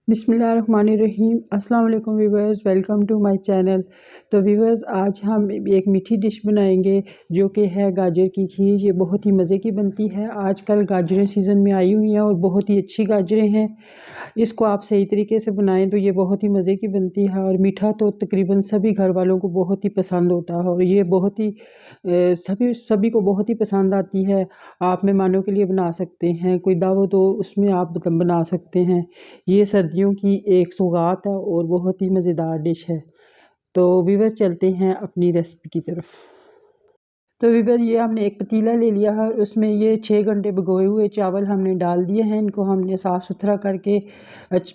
बिस्मिल्लाहिर्रहमानिर्रहीम। अस्सलाम वालेकुम viewers, welcome to my channel. तो व्यूवर्स, आज हम एक मीठी डिश बनाएंगे जो कि है गाजर की खीर। ये बहुत ही मज़े की बनती है। आजकल गाजरें सीज़न में आई हुई हैं और बहुत ही अच्छी गाजरें हैं। इसको आप सही तरीके से बनाएं तो ये बहुत ही मज़े की बनती है। और मीठा तो तकरीबन सभी घर वालों को बहुत ही पसंद होता है और ये बहुत ही सभी सभी को बहुत ही पसंद आती है। आप मेहमानों के लिए बना सकते हैं, कोई दावत हो उसमें आप मतलब बना सकते हैं। ये सर्दियों की एक सौगात है और बहुत ही मज़ेदार डिश है। तो व्यूअर्स, चलते हैं अपनी रेसिपी की तरफ। तो व्यूअर्स, ये हमने एक पतीला ले लिया है, उसमें ये 6 घंटे भिगोए हुए चावल हमने डाल दिए हैं। इनको हमने साफ़ सुथरा करके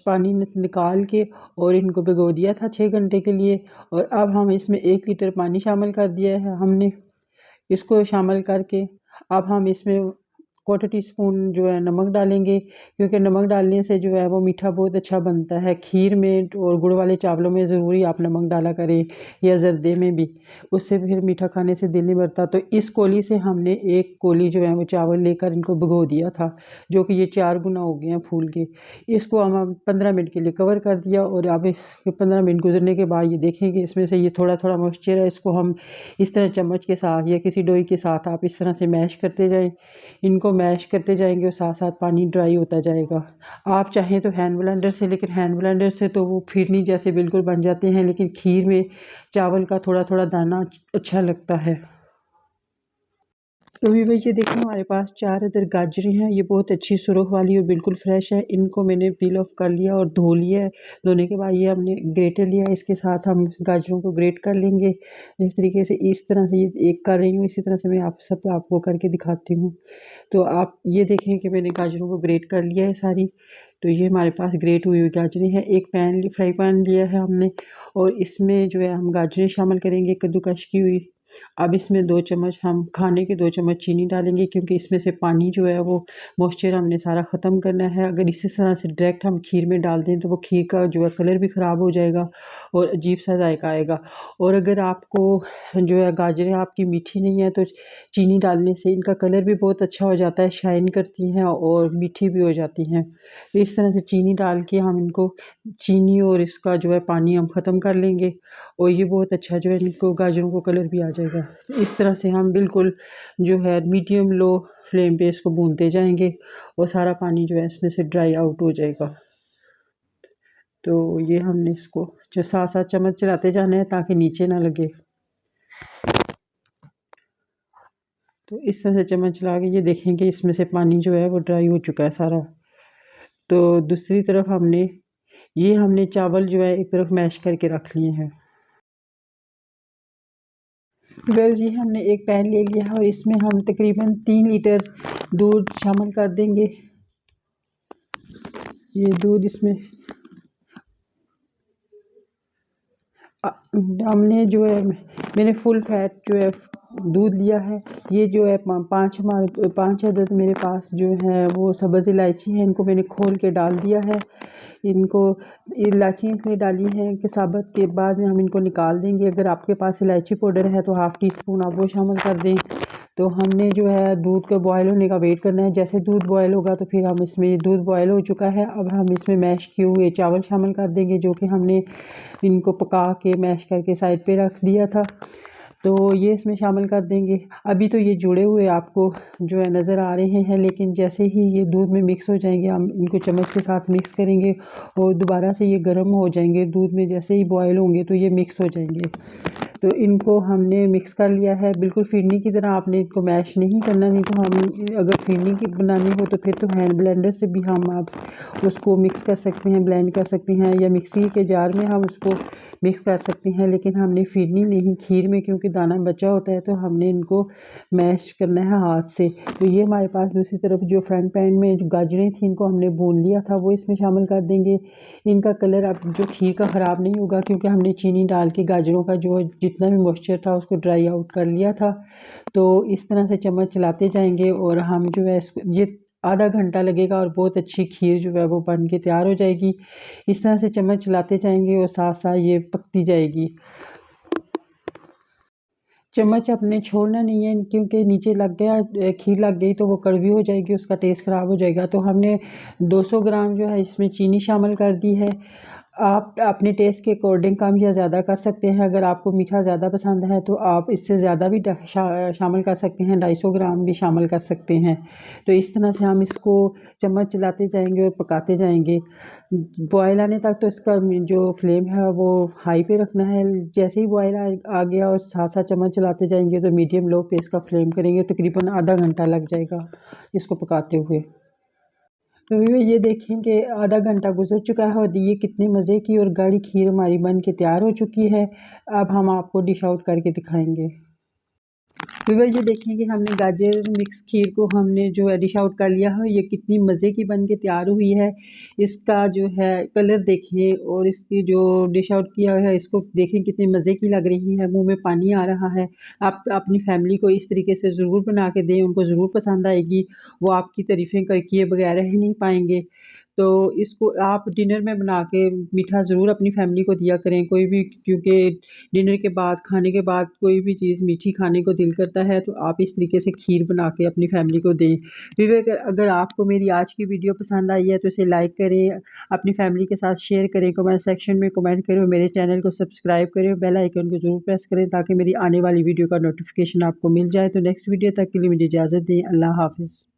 पानी निकाल के और इनको भिगो दिया था 6 घंटे के लिए। और अब हम इसमें 1 लीटर पानी शामिल कर दिया है हमने। इसको शामिल करके अब हम इसमें क्वार्टर टी स्पून जो है नमक डालेंगे, क्योंकि नमक डालने से जो है वो मीठा बहुत अच्छा बनता है। खीर में और गुड़ वाले चावलों में ज़रूरी आप नमक डाला करें, या ज़र्दे में भी, उससे फिर मीठा खाने से दिल नहीं भरता। तो इस कोली से हमने 1 कोली जो है वो चावल लेकर इनको भिगो दिया था, जो कि ये 4 गुना हो गए हैं फूल के। इसको हम 15 मिनट के लिए कवर कर दिया और अब 15 मिनट गुजरने के बाद ये देखेंगे इसमें से ये थोड़ा थोड़ा मॉइस्चर है। इसको हम इस तरह चम्मच के साथ या किसी डोई के साथ आप इस तरह से मैश करते जाएं। इनको मैश करते जाएंगे और साथ साथ पानी ड्राई होता जाएगा। आप चाहें तो हैंड ब्लेंडर से, लेकिन हैंड ब्लेंडर से तो वो फिरनी जैसे बिल्कुल बन जाते हैं, लेकिन खीर में चावल का थोड़ा थोड़ा दाना अच्छा लगता है। तो भी भाई, ये देखिए हमारे पास 4 अदर गाजरें हैं। ये बहुत अच्छी सुरख वाली और बिल्कुल फ्रेश है। इनको मैंने पील ऑफ कर लिया और धो लिया है। धोने के बाद ये हमने ग्रेटर लिया है, इसके साथ हम गाजरों को ग्रेट कर लेंगे। इस तरीके से, इस तरह से ये एक कर रही हूँ, इसी तरह से मैं आप सब आपको करके दिखाती हूँ। तो आप ये देखें कि मैंने गाजरों को ग्रेट कर लिया है सारी। तो ये हमारे पास ग्रेट हुई हुई गाजरें हैं। एक फ्राई पैन लिया है हमने और इसमें जो है हम गाजरें शामिल करेंगे कद्दूकश की हुई। अब इसमें 2 चम्मच हम खाने के 2 चम्मच चीनी डालेंगे, क्योंकि इसमें से पानी जो है वो मॉइस्चर हमने सारा ख़त्म करना है। अगर इसी तरह से डायरेक्ट हम खीर में डाल दें तो वो खीर का जो है कलर भी ख़राब हो जाएगा और अजीब सा जायका आएगा। और अगर आपको जो है गाजरें आपकी मीठी नहीं है तो चीनी डालने से इनका कलर भी बहुत अच्छा हो जाता है, शाइन करती हैं और मीठी भी हो जाती हैं। तो इस तरह से चीनी डाल के हम इनको, चीनी और इसका जो है पानी हम ख़त्म कर लेंगे और ये बहुत अच्छा जो है इनको गाजरों को कलर भी आ जाएगा। इस तरह से हम बिल्कुल जो है मीडियम लो फ्लेम पे इसको भूनते जाएंगे और सारा पानी जो है इसमें से ड्राई आउट हो जाएगा। तो ये हमने इसको जो 7-7 चम्मच चलाते जाना है ताकि नीचे ना लगे। तो इस तरह से चम्मच चला के ये देखेंगे इसमें से पानी जो है वो ड्राई हो चुका है सारा। तो दूसरी तरफ हमने चावल जो है एक तरफ मैश करके रख लिए हैं। गर्ल्स, ये हमने एक पैन ले लिया है और इसमें हम तकरीबन 3 लीटर दूध शामिल कर देंगे। ये दूध इसमें हमने जो है मैंने फुल फैट जो है दूध लिया है। ये जो है 5 अदद मेरे पास जो है वो सब्ज़ इलायची है, इनको मैंने खोल के डाल दिया है। इनको इलायची इसलिए डाली है कि साबुत के बाद में हम इनको निकाल देंगे। अगर आपके पास इलायची पाउडर है तो हाफ़ टी स्पून आप वो शामिल कर दें। तो हमने जो है दूध के बॉयल होने का वेट करना है। जैसे दूध बॉयल होगा तो फिर हम इसमें, दूध बॉयल हो चुका है, अब हम इसमें मैश किए हुए चावल शामिल कर देंगे, जो कि हमने इनको पका के मैश करके साइड पे रख दिया था। तो ये इसमें शामिल कर देंगे। अभी तो ये जुड़े हुए आपको जो है नज़र आ रहे हैं, लेकिन जैसे ही ये दूध में मिक्स हो जाएंगे हम इनको चम्मच के साथ मिक्स करेंगे और दोबारा से ये गर्म हो जाएंगे। दूध में जैसे ही बॉयल होंगे तो ये मिक्स हो जाएंगे। तो इनको हमने मिक्स कर लिया है। बिल्कुल फिरनी की तरह आपने इनको मैश नहीं करना, नहीं तो हम अगर फिरनी की बनानी हो तो फिर तो हैंड ब्लेंडर से भी हम आप उसको मिक्स कर सकते हैं, ब्लेंड कर सकते हैं, या मिक्सी के जार में हम उसको मिक्स कर सकते हैं। लेकिन हमने फिरनी नहीं, खीर में क्योंकि दाना बचा होता है तो हमने इनको मैश करना है हाथ से। तो ये हमारे पास दूसरी तरफ जो फ्रंट पैन में जो गाजरें थी इनको हमने भून लिया था, वो इसमें शामिल कर देंगे। इनका कलर अब जो खीर का ख़राब नहीं होगा, क्योंकि हमने चीनी डाल के गाजरों का जो जितना भी मॉइस्चर था उसको ड्राई आउट कर लिया था। तो इस तरह से चम्मच चलाते जाएंगे और हम जो है ये आधा घंटा लगेगा और बहुत अच्छी खीर जो है वो बन के तैयार हो जाएगी। इस तरह से चम्मच चलाते जाएंगे और साथ साथ ये पकती जाएगी। चम्मच अपने छोड़ना नहीं है, क्योंकि नीचे लग गया खीर लग गई तो वो कड़वी हो जाएगी, उसका टेस्ट ख़राब हो जाएगा। तो हमने 200 ग्राम जो है इसमें चीनी शामिल कर दी है। आप अपने टेस्ट के अकॉर्डिंग कम या ज़्यादा कर सकते हैं। अगर आपको मीठा ज़्यादा पसंद है तो आप इससे ज़्यादा भी शामिल कर सकते हैं, 250 ग्राम भी शामिल कर सकते हैं। तो इस तरह से हम इसको चम्मच चलाते जाएंगे और पकाते जाएंगे बॉयल आने तक। तो इसका जो फ्लेम है वो हाई पे रखना है। जैसे ही बॉयल आ गया और साथ साथ चम्मच चलाते जाएंगे तो मीडियम लो पे इसका फ्लेम करेंगे, तकरीबन आधा घंटा लग जाएगा इसको पकाते हुए। तो ये देखें कि आधा घंटा गुजर चुका है और ये कितने मज़े की और गाढ़ी खीर हमारी बन के तैयार हो चुकी है। अब हम आपको डिश आउट करके दिखाएंगे। व्यूअर ये देखें कि हमने गाजर मिक्स खीर को हमने जो है डिश आउट कर लिया है। ये कितनी मज़े की बन के तैयार हुई है। इसका जो है कलर देखें और इसकी जो डिश आउट किया है इसको देखें कितनी मज़े की लग रही है, मुंह में पानी आ रहा है। आप अपनी फैमिली को इस तरीके से ज़रूर बना के दें, उनको ज़रूर पसंद आएगी। वो आपकी तारीफ़ें कर किए बगैर रह नहीं पाएंगे। तो इसको आप डिनर में बना के मीठा ज़रूर अपनी फैमिली को दिया करें। कोई भी, क्योंकि डिनर के बाद, खाने के बाद कोई भी चीज़ मीठी खाने को दिल करता है, तो आप इस तरीके से खीर बना के अपनी फैमिली को दें। विवेक, अगर आपको मेरी आज की वीडियो पसंद आई है तो इसे लाइक करें, अपनी फैमिली के साथ शेयर करें, कमेंट सेक्शन में कमेंट करें और मेरे चैनल को सब्सक्राइब करें, बेल आइकन को ज़रूर प्रेस करें ताकि मेरी आने वाली वीडियो का नोटिफिकेशन आपको मिल जाए। तो नेक्स्ट वीडियो तक के लिए मुझे इजाज़त दें। अल्लाह हाफ़िज़।